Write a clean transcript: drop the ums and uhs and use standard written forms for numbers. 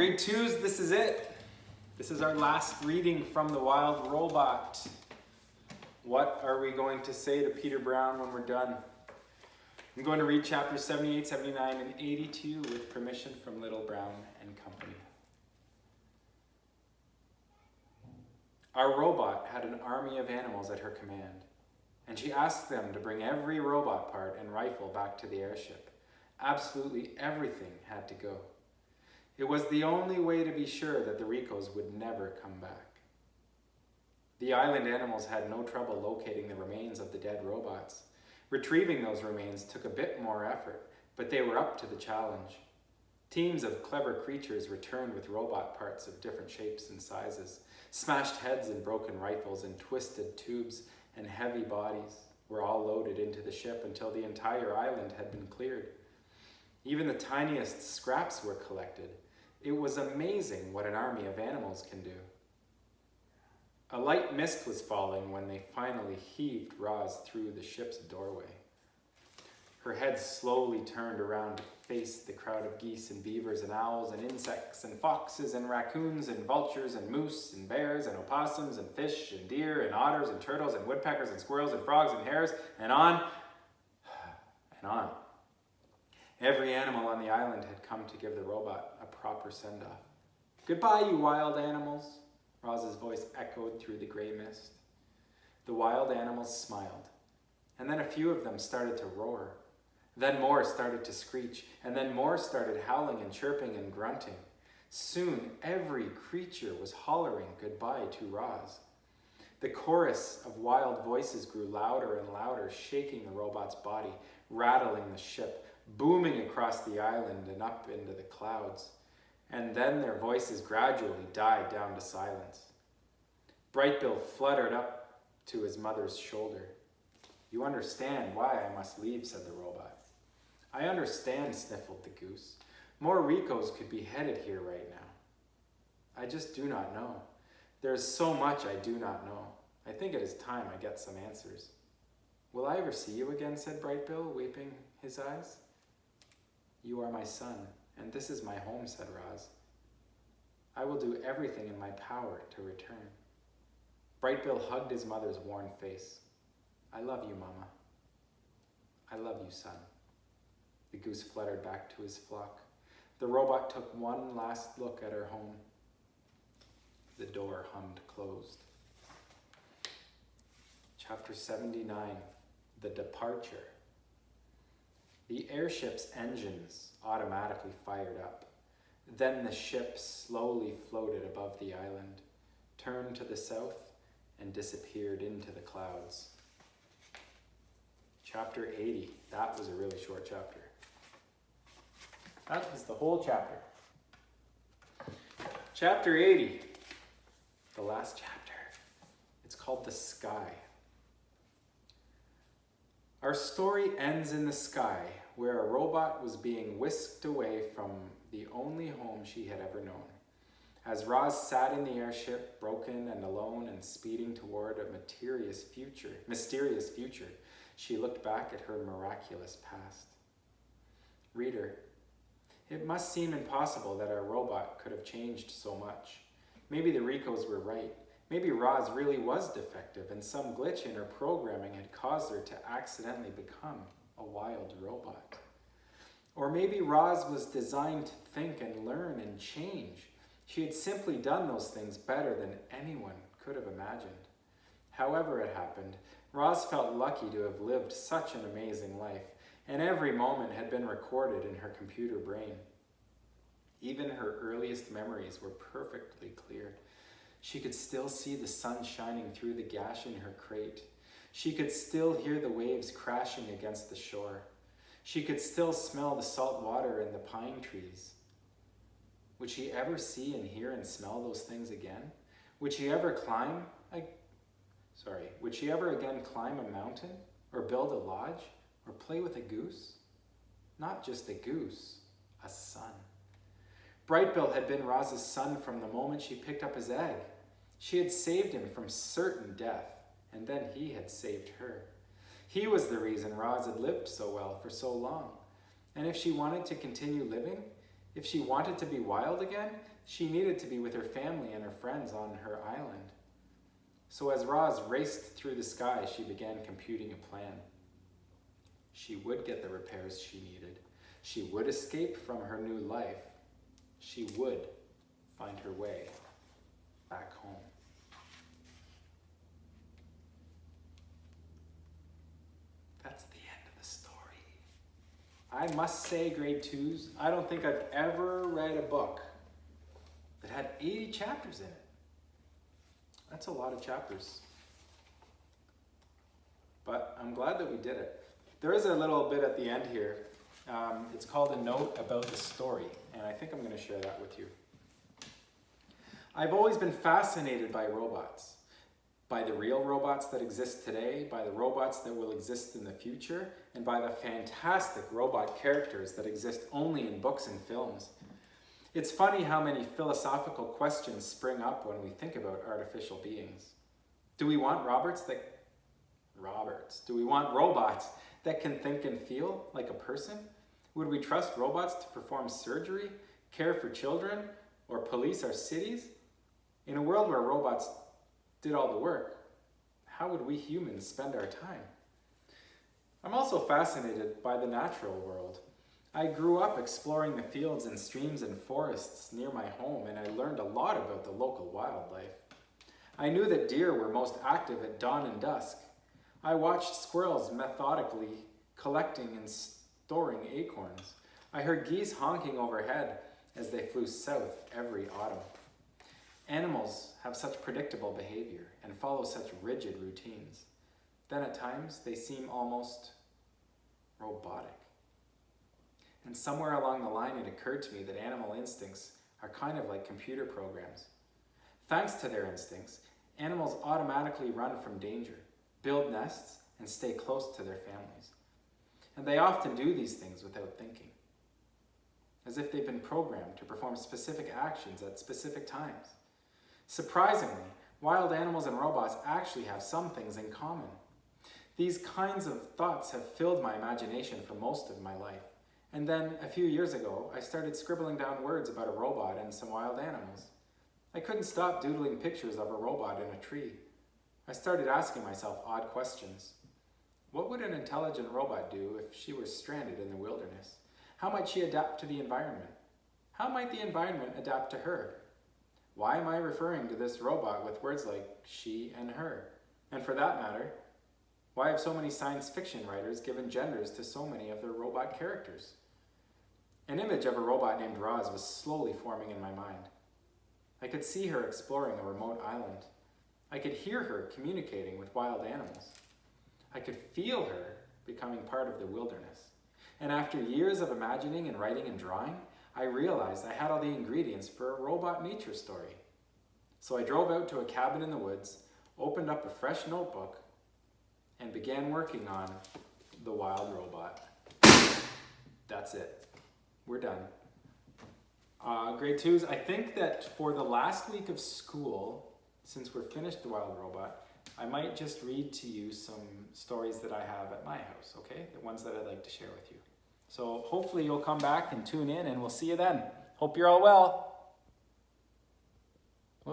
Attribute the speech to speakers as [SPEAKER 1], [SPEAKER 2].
[SPEAKER 1] Grade 2s, this is it. This is our last reading from The Wild Robot. What are we going to say to Peter Brown when we're done? I'm going to read chapters 78, 79, and 82 with permission from Little Brown and Company. Our robot had an army of animals at her command, and she asked them to bring every robot part and rifle back to the airship. Absolutely everything had to go. It was the only way to be sure that the Ricos would never come back. The island animals had no trouble locating the remains of the dead robots. Retrieving those remains took a bit more effort, but they were up to the challenge. Teams of clever creatures returned with robot parts of different shapes and sizes. Smashed heads and broken rifles and twisted tubes and heavy bodies were all loaded into the ship until the entire island had been cleared. Even the tiniest scraps were collected. It was amazing what an army of animals can do. A light mist was falling when they finally heaved Roz through the ship's doorway. Her head slowly turned around to face the crowd of geese and beavers and owls and insects and foxes and raccoons and vultures and moose and bears and opossums and fish and deer and otters and turtles and woodpeckers and squirrels and frogs and hares and on and on. Every animal on the island had come to give the robot a proper send-off. "Goodbye, you wild animals," Roz's voice echoed through the gray mist. The wild animals smiled, and then a few of them started to roar. Then more started to screech, and then more started howling and chirping and grunting. Soon every creature was hollering goodbye to Roz. The chorus of wild voices grew louder and louder, shaking the robot's body, rattling the ship, booming across the island and up into the clouds. And then their voices gradually died down to silence. Brightbill fluttered up to his mother's shoulder. "You understand why I must leave," said the robot. "I understand," sniffled the goose. "More Ricos could be headed here right now. I just do not know. There is so much I do not know. I think it is time I get some answers." "Will I ever see you again?" said Brightbill, wiping his eyes. "You are my son, and this is my home," said Roz. "I will do everything in my power to return." Brightbill hugged his mother's worn face. "I love you, Mama. I love you, son." The goose fluttered back to his flock. The robot took one last look at her home. The door hummed closed. Chapter 79, The Departure. The airship's engines automatically fired up. Then the ship slowly floated above the island, turned to the south, and disappeared into the clouds. Chapter 80. That was a really short chapter. That is the whole chapter. Chapter 80. The last chapter. It's called The Sky. Our story ends in the sky, where a robot was being whisked away from the only home she had ever known. As Roz sat in the airship, broken and alone and speeding toward a mysterious future, she looked back at her miraculous past. Reader, it must seem impossible that our robot could have changed so much. Maybe the Ricos were right. Maybe Roz really was defective and some glitch in her programming had caused her to accidentally become a wild robot. Or maybe Roz was designed to think and learn and change. She had simply done those things better than anyone could have imagined. However it happened, Roz felt lucky to have lived such an amazing life, and every moment had been recorded in her computer brain. Even her earliest memories were perfectly clear. She could still see the sun shining through the gash in her crate. She could still hear the waves crashing against the shore. She could still smell the salt water in the pine trees. Would she ever see and hear and smell those things again? Would she ever again climb a mountain or build a lodge or play with a goose? Not just a goose, a son. Brightbill had been Roz's son from the moment she picked up his egg. She had saved him from certain death, and then he had saved her. He was the reason Roz had lived so well for so long. And if she wanted to continue living, If she wanted to be wild again, she needed to be with her family and her friends on her island. So as Roz raced through the sky, she began computing a plan. She would get the repairs she needed. She would escape from her new life. She would find her way back home. That's the end of the story. I must say, grade 2s, I don't think I've ever read a book that had 80 chapters in it. That's a lot of chapters. But I'm glad that we did it. There is a little bit at the end here. It's called A Note About the Story, and I think I'm going to share that with you. I've always been fascinated by robots, by the real robots that exist today, by the robots that will exist in the future, and by the fantastic robot characters that exist only in books and films. It's funny how many philosophical questions spring up when we think about artificial beings. Do we want robots that can think and feel like a person? Would we trust robots to perform surgery, care for children, or police our cities? In a world where robots did all the work, how would we humans spend our time? I'm also fascinated by the natural world. I grew up exploring the fields and streams and forests near my home, and I learned a lot about the local wildlife. I knew that deer were most active at dawn and dusk. I watched squirrels methodically collecting and storing acorns. I heard geese honking overhead as they flew south every autumn. Animals have such predictable behavior and follow such rigid routines. Then at times they seem almost robotic. And somewhere along the line it occurred to me that animal instincts are kind of like computer programs. Thanks to their instincts, animals automatically run from danger, build nests, and stay close to their families. And they often do these things without thinking, as if they've been programmed to perform specific actions at specific times. Surprisingly, wild animals and robots actually have some things in common. These kinds of thoughts have filled my imagination for most of my life. And then, a few years ago, I started scribbling down words about a robot and some wild animals. I couldn't stop doodling pictures of a robot in a tree. I started asking myself odd questions. What would an intelligent robot do if she was stranded in the wilderness? How might she adapt to the environment? How might the environment adapt to her? Why am I referring to this robot with words like she and her? And for that matter, why have so many science fiction writers given genders to so many of their robot characters? An image of a robot named Roz was slowly forming in my mind. I could see her exploring a remote island. I could hear her communicating with wild animals. I could feel her becoming part of the wilderness. And after years of imagining and writing and drawing, I realized I had all the ingredients for a robot nature story. So I drove out to a cabin in the woods, opened up a fresh notebook, and began working on The Wild Robot. That's it. We're done. Grade 2s, I think that for the last week of school, since we're finished The Wild Robot, I might just read to you some stories that I have at my house, okay? The ones that I'd like to share with you. So hopefully you'll come back and tune in, and we'll see you then. Hope you're all well.